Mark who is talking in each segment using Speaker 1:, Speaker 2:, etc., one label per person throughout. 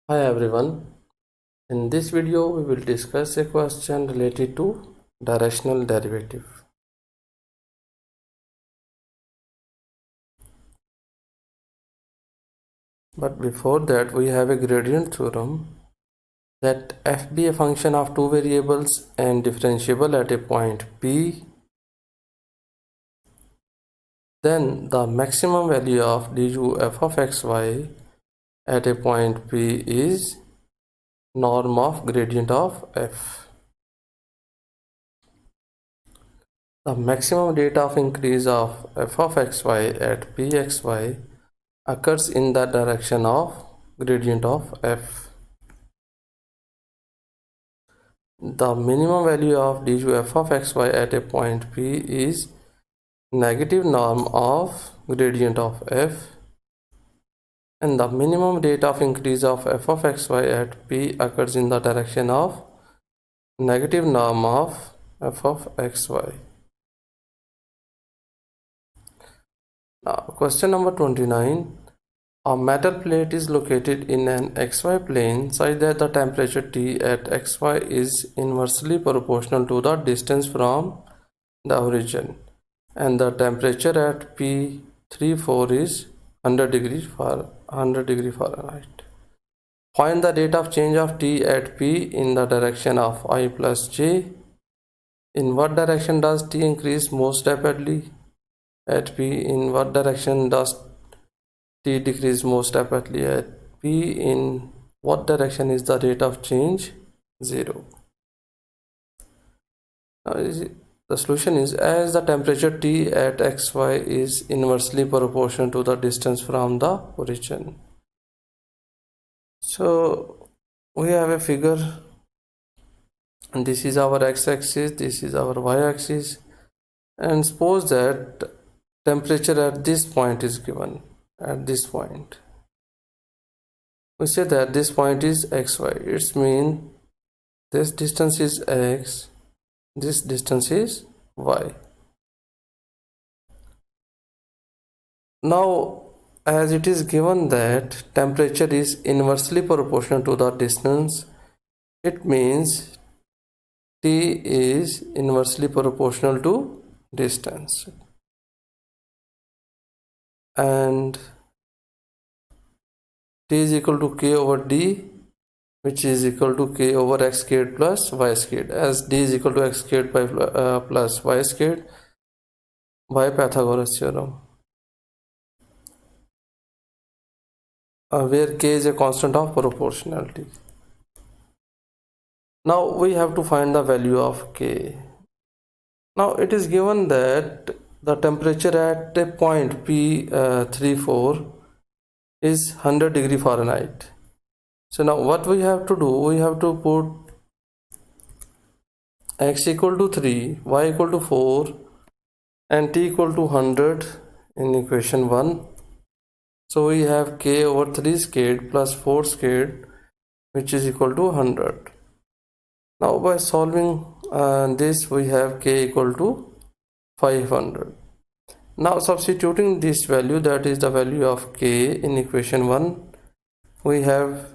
Speaker 1: Hi everyone. In this video we will discuss a question related to directional derivative. But before that we have a gradient theorem that f be a function of two variables and differentiable at a point P, then the maximum value of du f of xy at a point P is norm of gradient of f. The maximum rate of increase of f of xy at Pxy occurs in the direction of gradient of f. The minimum value of du f of xy at a point P is negative norm of gradient of f, and the minimum rate of increase of f of xy at P occurs in the direction of negative norm of f of xy. Now, question number 29. A metal plate is located in an xy plane such that the temperature T at xy is inversely proportional to the distance from the origin, and the temperature at P34 is 100 degree Fahrenheit. Find the rate of change of T at P in the direction of I plus J. In what direction does T increase most rapidly at P? In what direction does T decrease most rapidly at P? In what direction is the rate of change 0? The solution is, as the temperature T at xy is inversely proportional to the distance from the origin. So we have a figure, and this is our x-axis, this is our y-axis, and suppose that temperature at this point is given. At this point we say that this point is xy. It means this distance is x, this distance is y. Now, as it is given that temperature is inversely proportional to the distance, it means T is inversely proportional to distance, and T is equal to K over D, which is equal to K over x squared plus y squared. As D is equal to x squared by plus y squared by Pythagoras theorem, where K is a constant of proportionality. Now we have to find the value of K. Now it is given that the temperature at a point P34 is 100 degree Fahrenheit. So now what we have to do, we have to put x equal to 3, y equal to 4 and t equal to 100 in equation 1. So we have k over 3 squared plus 4 squared, which is equal to 100. Now by solving this, we have k equal to 500. Now substituting this value, that is the value of k, in equation 1, we have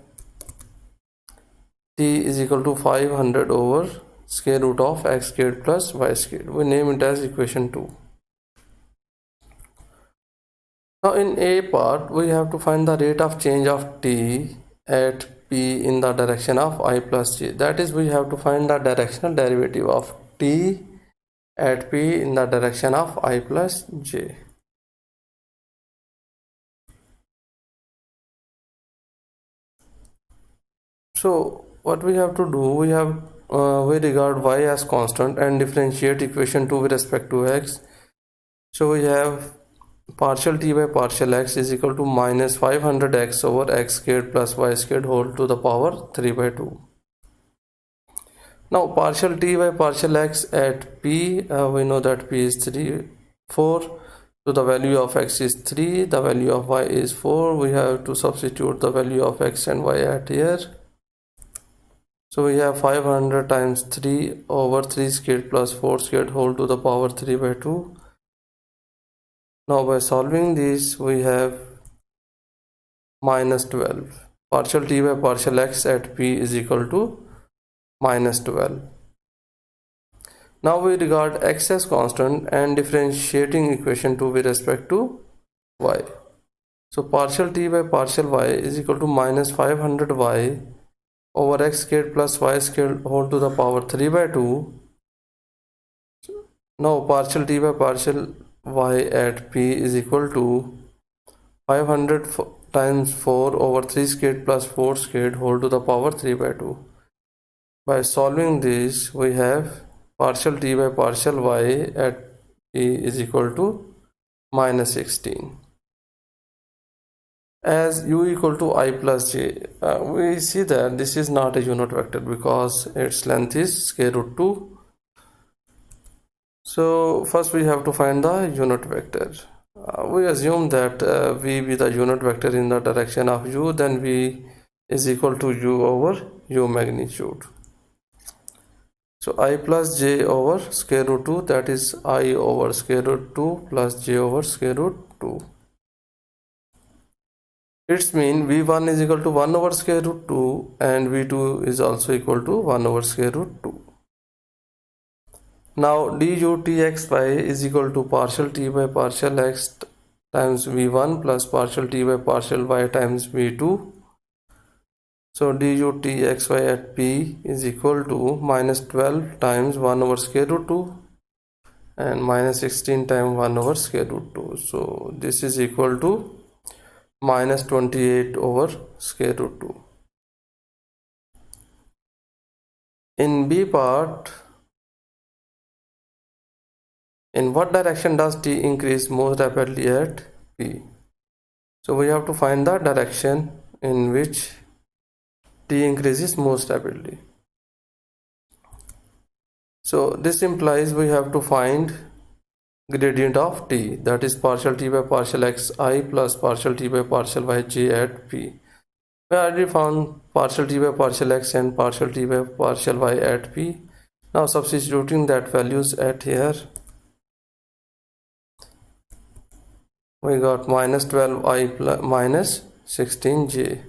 Speaker 1: t is equal to 500 over square root of x squared plus y squared. We name it as equation 2. Now in A part, we have to find the rate of change of t at P in the direction of I plus j. That is, we have to find the directional derivative of t at P in the direction of I plus j. So what we have to do, we regard y as constant and differentiate equation 2 with respect to x. So we have partial t by partial x is equal to minus 500x over x squared plus y squared whole to the power 3 by 2. Now partial t by partial x at P, we know that P is 4, so the value of x is 3, the value of y is 4. We have to substitute the value of x and y at here. So we have 500 times 3 over 3 squared plus 4 squared whole to the power 3 by 2. Now by solving this, we have minus 12. partial t by partial x at p is equal to minus 12. Now we regard x as constant and differentiating equation 2 with respect to y. So partial t by partial y is equal to minus 500y over x squared plus y squared whole to the power 3 by 2. Now partial t by partial y at p is equal to 500 times 4 over 3 squared plus 4 squared whole to the power 3 by 2. By solving this, we have partial t by partial y at p is equal to minus 16. As u equal to I plus j, we see that this is not a unit vector because its length is square root 2. So first we have to find the unit vector. We assume that v be the unit vector in the direction of u, then v is equal to u over u magnitude. So I plus j over square root 2, that is I over square root 2 plus j over square root 2. Its mean v1 is equal to 1 over square root 2 and v2 is also equal to 1 over square root 2. Now du txy is equal to partial t by partial x times v1 plus partial t by partial y times v2. So du txy at p is equal to minus 12 times 1 over square root 2 and minus 16 times 1 over square root 2. So this is equal to minus 28 over square root 2. In B part, in what direction does t increase most rapidly at p? So we have to find the direction in which t increases most rapidly. So this implies we have to find gradient of t, that is partial t by partial xi plus partial t by partial yj at p. We already found partial t by partial x and partial t by partial y at p. Now substituting that values at here, we got minus 12i plus minus 16j.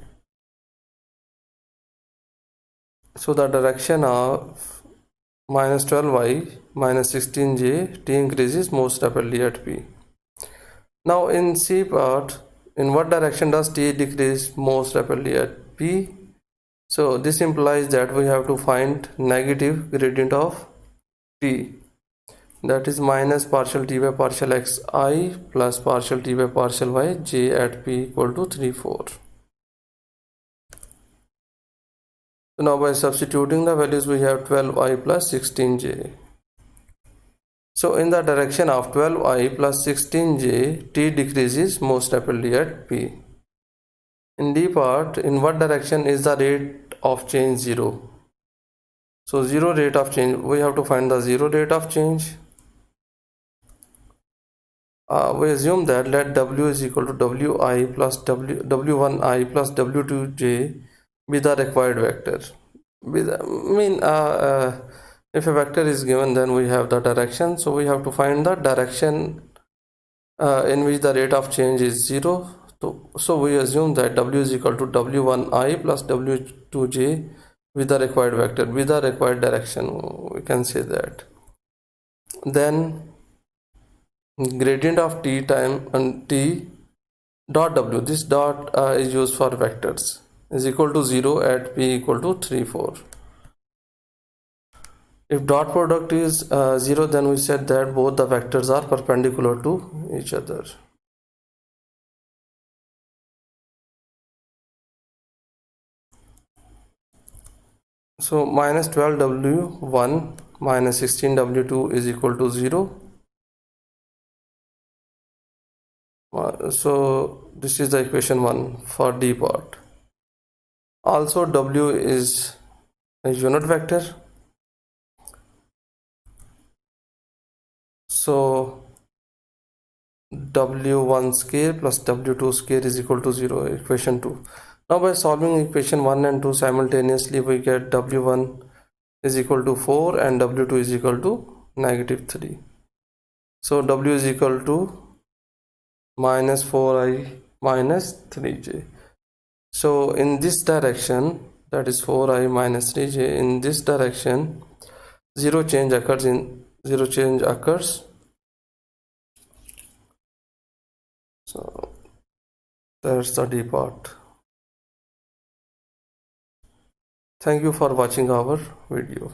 Speaker 1: So the direction of minus 12y minus 16j, t increases most rapidly at p. Now in C part, in what direction does t decrease most rapidly at p? So this implies that we have to find negative gradient of t, that is minus partial t by partial xi plus partial t by partial y j at p equal to 3, 4. So now by substituting the values, we have 12i plus 16j. So in the direction of 12i plus 16j, t decreases most rapidly at p. In D part, in what direction is the rate of change 0? So 0 rate of change, we have to find the 0 rate of change. We assume that let w is equal to wi plus w1i plus w2j be the required vector. If a vector is given, then we have the direction, so we have to find the direction in which the rate of change is 0. So we assume that w is equal to w1i plus w2j with the required vector, with the required direction, we can say that. Then gradient of t time and t dot w, this dot is used for vectors, is equal to 0 at p equal to 3, 4. If dot product is 0, then we said that both the vectors are perpendicular to each other. So minus 12w1 minus 16w2 is equal to 0. So this is the equation 1 for D part. Also w is a unit vector. So w1 square plus w2 square is equal to 0, equation 2. Now by solving equation 1 and 2 simultaneously, we get w1 is equal to 4 and w2 is equal to negative 3. So w is equal to minus 4i minus 3j. So in this direction, that is 4i minus 3j, in this direction zero change occurs. So that's the D part. Thank you for watching our video.